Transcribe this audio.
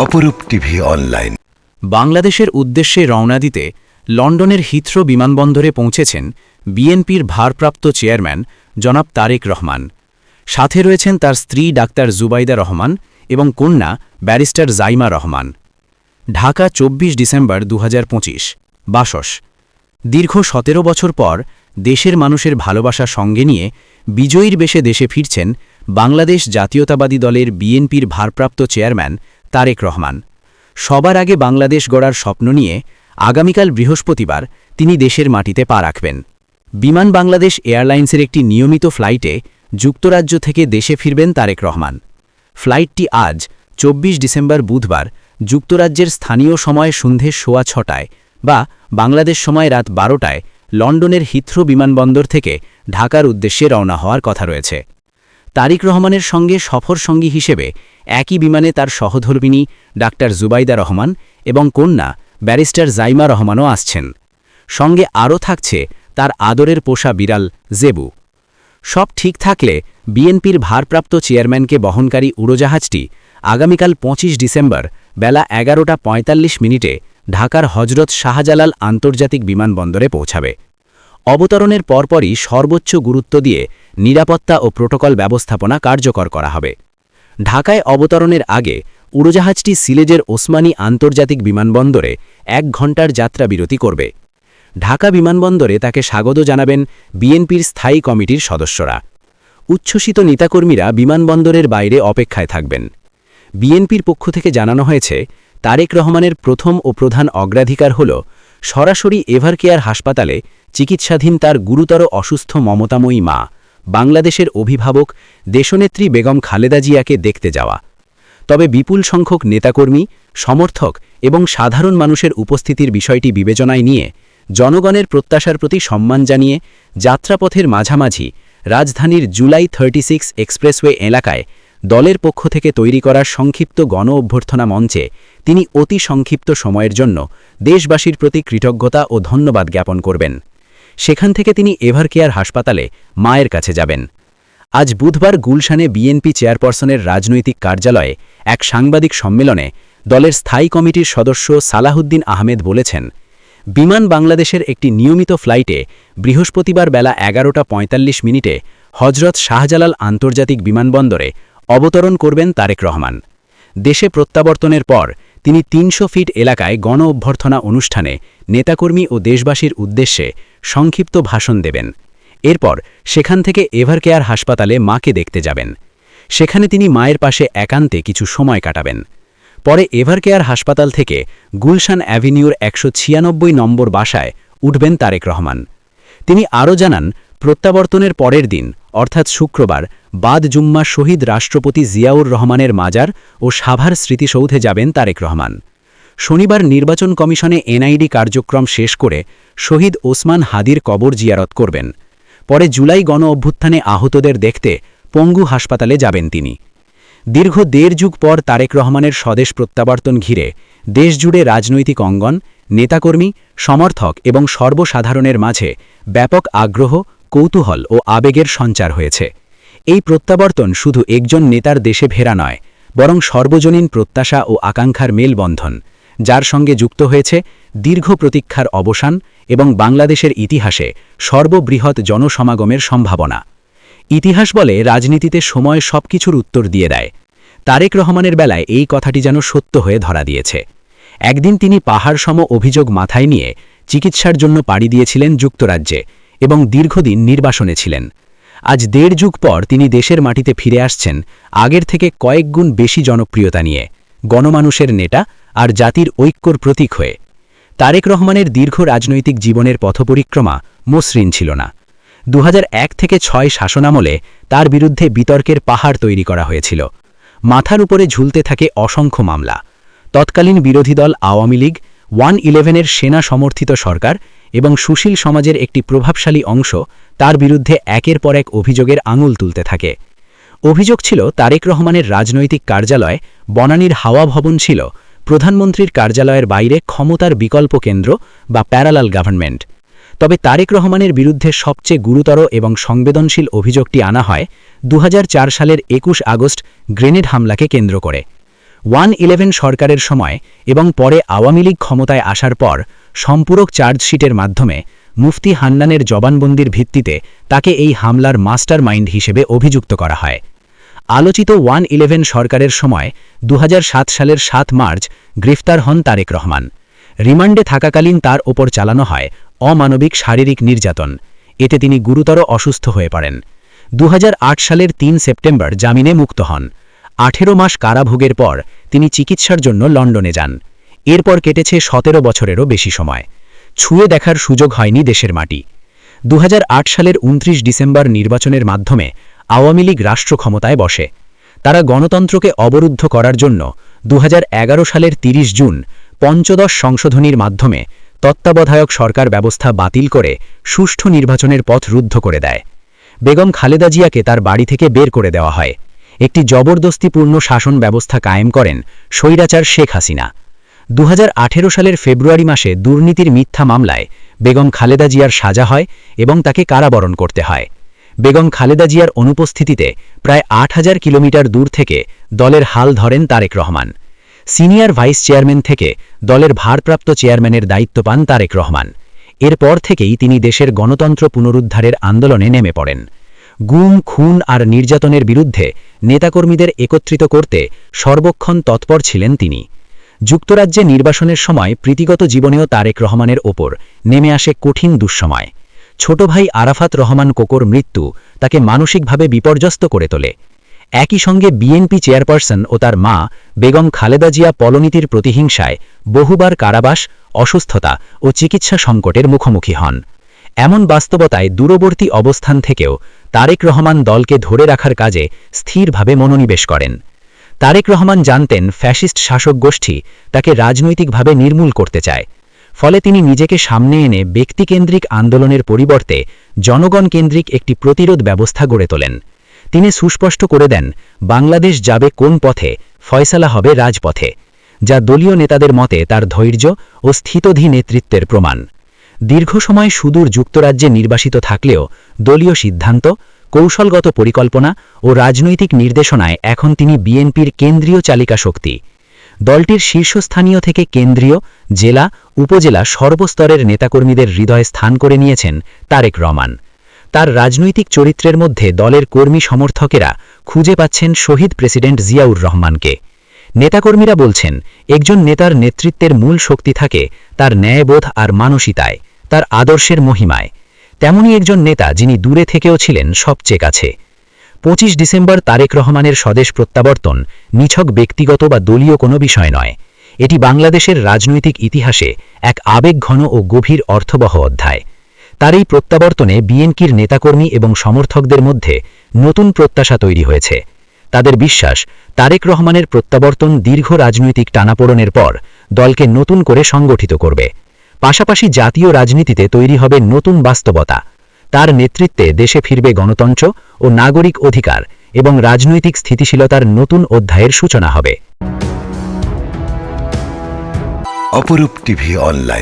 অপরূপ TV online. বাংলাদেশের উদ্দেশ্যে রওনা দিতে লন্ডনের হিথ্রো বিমানবন্দরে পৌঁছেছেন বিএনপির ভারপ্রাপ্ত চেয়ারম্যান জনাব তারেক রহমান। সাথে রয়েছেন তার স্ত্রী ডাক্তার জুবাইদা রহমান এবং কন্যা ব্যারিস্টার জাইমা রহমান। ঢাকা ২৪ ডিসেম্বর ২০২৫। বাসস। দীর্ঘ ১৭ বছর পর দেশের মানুষের ভালোবাসা সঙ্গে নিয়ে বিজয়ীর বেশে দেশে ফিরছেন বাংলাদেশ জাতীয়তাবাদী দলের বিএনপির ভারপ্রাপ্ত চেয়ারম্যান তারেক রহমান। সবার আগে বাংলাদেশ গড়ার স্বপ্ন নিয়ে আগামীকাল বৃহস্পতিবার তিনি দেশের মাটিতে পা রাখবেন। বিমান বাংলাদেশ এয়ারলাইন্সের একটি নিয়মিত ফ্লাইটে যুক্তরাজ্য থেকে দেশে ফিরবেন তারেক রহমান। ফ্লাইটটি আজ ২৪ ডিসেম্বর বুধবার যুক্তরাজ্যের স্থানীয় সময় সন্ধে ৬:৩০ বা বাংলাদেশ সময় রাত ১২টায় লন্ডনের হিথ্রো বিমানবন্দর থেকে ঢাকার উদ্দেশ্যে রওনা হওয়ার কথা রয়েছে। তারেক রহমানের সঙ্গে সফর সঙ্গী হিসেবে একই বিমানে তার সহধর্মিণী ডাক্তার জুবাইদা রহমান এবং কন্যা ব্যারিস্টার জাইমা রহমানও আসছেন। সঙ্গে আরও থাকছে তার আদরের পোষা বিড়াল জেবু। সব ঠিক থাকলে বিএনপির ভারপ্রাপ্ত চেয়ারম্যানকে বহনকারী উড়োজাহাজটি আগামীকাল ২৫ ডিসেম্বর বেলা ১১:৪৫ ঢাকার হজরত শাহজালাল আন্তর্জাতিক বিমানবন্দরে পৌঁছাবে। অবতরণের পরপরই সর্বোচ্চ গুরুত্ব দিয়ে নিরাপত্তা ও প্রোটোকল ব্যবস্থাপনা কার্যকর করা হবে। ঢাকায় অবতরণের আগে উড়োজাহাজটি সিলেটের ওসমানী আন্তর্জাতিক বিমানবন্দরে ১ ঘণ্টার যাত্রা বিরতি করবে। ঢাকা বিমানবন্দরে তাকে স্বাগত জানাবেন বিএনপির স্থায়ী কমিটির সদস্যরা। উচ্ছ্বসিত নেতাকর্মীরা বিমানবন্দরের বাইরে অপেক্ষায় থাকবেন। বিএনপির পক্ষ থেকে জানানো হয়েছে, তারেক রহমানের প্রথম ও প্রধান অগ্রাধিকার হল সরাসরি এভারকেয়ার হাসপাতালে চিকিৎসাধীন তার গুরুতর অসুস্থ মমতাময়ী মা, বাংলাদেশের অভিভাবক দেশনেত্রী বেগম খালেদা জিয়াকে দেখতে যাওয়া। তবে বিপুল সংখ্যক নেতাকর্মী, সমর্থক এবং সাধারণ মানুষের উপস্থিতির বিষয়টি বিবেচনায় নিয়ে জনগণের প্রত্যাশার প্রতি সম্মান জানিয়ে যাত্রাপথের মাঝামাঝি রাজধানীর জুলাই 36 এক্সপ্রেসওয়ে এলাকায় দলের পক্ষ থেকে তৈরি করা সংক্ষিপ্ত গণ অভ্যর্থনা মঞ্চে তিনি অতি সংক্ষিপ্ত সময়ের জন্য দেশবাসীর প্রতি কৃতজ্ঞতা ও ধন্যবাদ জ্ঞাপন করবেন। সেখান থেকে তিনি এভারকেয়ার হাসপাতালে মায়ের কাছে যাবেন। আজ বুধবার গুলশানে বিএনপি চেয়ারপারসনের রাজনৈতিক কার্যালয়ে এক সাংবাদিক সম্মেলনে দলের স্থায়ী কমিটির সদস্য সালাহুদ্দিন আহমেদ বলেছেন, বিমান বাংলাদেশের একটি নিয়মিত ফ্লাইটে বৃহস্পতিবার বেলা ১১:৪৫ হজরত শাহজালাল আন্তর্জাতিক বিমানবন্দরে অবতরণ করবেন তারেক রহমান। দেশে প্রত্যাবর্তনের পর তিনি ৩০০ ফিট এলাকায় গণ অভ্যর্থনা অনুষ্ঠানে নেতাকর্মী ও দেশবাসীর উদ্দেশ্যে সংক্ষিপ্ত ভাষণ দেবেন। এরপর সেখান থেকে এভারকেয়ার হাসপাতালে মাকে দেখতে যাবেন। সেখানে তিনি মায়ের পাশে একান্তে কিছু সময় কাটাবেন। পরে এভারকেয়ার হাসপাতাল থেকে গুলশান অ্যাভিনিউর ১৯৬ নম্বর বাসায় উঠবেন তারেক রহমান। তিনি আরও জানান, প্রত্যাবর্তনের পরের দিন অর্থাৎ শুক্রবার বাদ জুম্মা শহীদ রাষ্ট্রপতি জিয়াউর রহমানের মাজার ও সাভার স্মৃতিসৌধে যাবেন তারেক রহমান। শনিবার নির্বাচন কমিশনে এনআইডি কার্যক্রম শেষ করে শহীদ ওসমান হাদির কবর জিয়ারত করবেন। পরে জুলাই গণ অভ্যুত্থানে আহতদের দেখতে পঙ্গু হাসপাতালে যাবেন তিনি। দীর্ঘ ১.৫ যুগ পর তারেক রহমানের স্বদেশ প্রত্যাবর্তন ঘিরে দেশজুড়ে রাজনৈতিক অঙ্গন, নেতাকর্মী, সমর্থক এবং সর্বসাধারণের মাঝে ব্যাপক আগ্রহ, কৌতূহল ও আবেগের সঞ্চার হয়েছে। এই প্রত্যাবর্তন শুধু একজন নেতার দেশে ফেরা নয়, বরং সর্বজনীন প্রত্যাশা ও আকাঙ্ক্ষার মেলবন্ধন, যার সঙ্গে যুক্ত হয়েছে দীর্ঘ প্রতীক্ষার অবসান এবং বাংলাদেশের ইতিহাসে সর্ববৃহৎ জনসমাগমের সম্ভাবনা। ইতিহাস বলে, রাজনীতিতে সময় সবকিছুর উত্তর দিয়ে দেয়। তারেক রহমানের বেলায় এই কথাটি যেন সত্য হয়ে ধরা দিয়েছে। একদিন তিনি পাহাড়সম অভিযোগ মাথায় নিয়ে চিকিৎসার জন্য পাড়ি দিয়েছিলেন যুক্তরাজ্যে এবং দীর্ঘদিন নির্বাসনে ছিলেন। আজ ১.৫ যুগ পর তিনি দেশের মাটিতে ফিরে আসছেন আগের থেকে কয়েক গুণ বেশি জনপ্রিয়তা নিয়ে, গণমানুষের নেতা আর জাতির ঐক্যর প্রতীক হয়ে। তারেক রহমানের দীর্ঘ রাজনৈতিক জীবনের পথপরিক্রমা মসৃণ ছিল না। ২০০১ থেকে ৬ শাসনামলে তার বিরুদ্ধে বিতর্কের পাহাড় তৈরি করা হয়েছিল। মাথার উপরে ঝুলতে থাকে অসংখ্য মামলা। তৎকালীন বিরোধী দল আওয়ামী লীগ, 111-এর সেনা সমর্থিত সরকার এবং সুশীল সমাজের একটি প্রভাবশালী অংশ তার বিরুদ্ধে একের পর এক অভিযোগের আঙুল তুলতে থাকে। অভিযোগ ছিল, তারেক রহমানের রাজনৈতিক কার্যালয় বনানীর হাওয়া ভবন ছিল প্রধানমন্ত্রীর কার্যালয়ের বাইরে ক্ষমতার বিকল্প কেন্দ্র বা প্যারালাল গভর্নমেন্ট। তবে তারেক রহমানের বিরুদ্ধে সবচেয়ে গুরুতর এবং সংবেদনশীল অভিযোগটি আনা হয় ২০০৪ সালের ২১ আগস্ট গ্রেনেড হামলাকে কেন্দ্র করে। 111 সরকারের সময় এবং পরে আওয়ামী লীগ ক্ষমতায় আসার পর সম্পূরক চার্জশিটের মাধ্যমে মুফতি হান্নানের জবানবন্দির ভিত্তিতে তাকে এই হামলার মাস্টার মাইন্ড হিসেবে অভিযুক্ত করা হয়। আলোচিত 111 সরকারের সময় 2007 সালের 7 মার্চ গ্রেফতার হন তারেক রহমান। রিমান্ডে থাকাকালীন তার ওপর চালানো হয় অমানবিক শারীরিক নির্যাতন। এতে তিনি গুরুতর অসুস্থ হয়ে পড়েন। 2008 সালের 3 সেপ্টেম্বর জামিনে মুক্ত হন। 18 মাস কারাভোগের পর তিনি চিকিৎসার জন্য লন্ডনে যান। এরপর কেটেছে 17 বছরেরও বেশি সময়। ছুঁয়ে দেখার সুযোগ হয়নি দেশের মাটি। 2008 সালের 29 ডিসেম্বর নির্বাচনের মাধ্যমে আওয়ামী লীগ রাষ্ট্র ক্ষমতায় বসে। তারা গণতন্ত্রকে অবরুদ্ধ করার জন্য 2011 সালের 30 জুন পঞ্চদশ সংশোধনীর মাধ্যমে তত্ত্বাবধায়ক সরকার ব্যবস্থা বাতিল করে সুষ্ঠু নির্বাচনের পথ রুদ্ধ করে দেয়। বেগম খালেদা জিয়াকে তার বাড়ি থেকে বের করে দেওয়া হয়। একটি জবরদস্তিপূর্ণ শাসন ব্যবস্থা কায়েম করেন স্বৈরাচার শেখ হাসিনা। 2018 সালের ফেব্রুয়ারি মাসে দুর্নীতির মিথ্যা মামলায় বেগম খালেদা জিয়ার সাজা হয় এবং তাকে কারাবরণ করতে হয়। বেগম খালেদা জিয়ার অনুপস্থিতিতে প্রায় 8000 কিলোমিটার দূর থেকে দলের হাল ধরেন Tarique Rahman. Senior vice chairman থেকে দলের ভারপ্রাপ্ত চেয়ারম্যানের দায়িত্ব পান তারেক রহমান। এরপর থেকেই তিনি দেশের গণতন্ত্র পুনরুদ্ধারের আন্দোলনে নেমে পড়েন। গুম, খুন আর নির্যাতনের বিরুদ্ধে নেতাকর্মীদের একত্রিত করতে সর্বক্ষণ তৎপর ছিলেন তিনি। যুক্তরাজ্যে নির্বাসনের সময় প্রীতিগত জীবনেও তারেক রহমানের ওপর নেমে আসে কঠিন দুঃসময়। ছোট ভাই আরাফাত রহমান কোকোর মৃত্যু তাকে মানসিকভাবে বিপর্যস্ত করে তোলে। একই সঙ্গে বিএনপি চেয়ারপারসন ও তার মা বেগম খালেদা জিয়া পলনীতির প্রতিহিংসায় বহুবার কারাবাস, অসুস্থতা ও চিকিৎসা সংকটের মুখোমুখি হন। এমন বাস্তবতায় দূরবর্তী অবস্থান থেকেও তারেক রহমান দলকে ধরে রাখার কাজে স্থিরভাবে মনোনিবেশ করেন। তারেক রহমান জানতেন ফ্যাসিস্ট শাসক গোষ্ঠী তাকে রাজনৈতিকভাবে নির্মূল করতে চায়। ফলে তিনি নিজেকে সামনে এনে ব্যক্তিকেন্দ্রিক আন্দোলনের পরিবর্তে জনগণকেন্দ্রিক একটি প্রতিরোধ ব্যবস্থা গড়ে তোলেন। তিনি সুস্পষ্ট করে দেন, বাংলাদেশ যাবে কোন পথে, ফয়সালা হবে রাজপথে, যা দলীয় নেতাদের মতে তার ধৈর্য ও স্থিতধী নেতৃত্বের প্রমাণ। দীর্ঘ সময় সুদূর যুক্তরাজ্যে নির্বাসিত থাকলেও দলীয় সিদ্ধান্ত, কৌশলগত পরিকল্পনা ও রাজনৈতিক নির্দেশনায় এখন তিনি বিএনপির কেন্দ্রীয় চালিকা শক্তি। দলটির শীর্ষস্থানীয় থেকে কেন্দ্রীয়, জেলা, উপজেলা সর্বস্তরের নেতাকর্মীদের হৃদয়ে স্থান করে নিয়েছেন তারেক রহমান। তার রাজনৈতিক চরিত্রের মধ্যে দলের কর্মী সমর্থকেরা খুঁজে পাচ্ছেন শহীদ প্রেসিডেন্ট জিয়াউর রহমানকে। নেতাকর্মীরা বলছেন, একজন নেতার নেতৃত্বের মূল শক্তি থাকে তার ন্যায়বোধ আর মানসিকতায়, তার আদর্শের মহিমায়। তেমনই একজন নেতা যিনি দূরে থেকেও ছিলেন সবচেয়ে কাছে। 25 ডিসেম্বর তারেক রহমানের স্বদেশ প্রত্যাবর্তন নিছক ব্যক্তিগত বা দলীয় কোনো বিষয় নয়। এটি বাংলাদেশের রাজনৈতিক ইতিহাসে এক আবেগঘন ও গভীর অর্থবহ অধ্যায়। তার এই প্রত্যাবর্তনে বিএনপির নেতাকর্মী এবং সমর্থকদের মধ্যে নতুন প্রত্যাশা তৈরি হয়েছে। তাদের বিশ্বাস, তারেক রহমানের প্রত্যাবর্তন দীর্ঘ রাজনৈতিক টানাপোড়েনের পর দলকে নতুন করে সংগঠিত করবে। পাশাপাশি জাতীয় রাজনীতিতে তৈরি হবে নতুন বাস্তবতা। তার নেতৃত্বে দেশে ফিরবে গণতন্ত্র ও নাগরিক অধিকার এবং রাজনৈতিক স্থিতিশীলতার নতুন অধ্যায়ের সূচনা হবে। অপরূপ টিভি অনলাইন।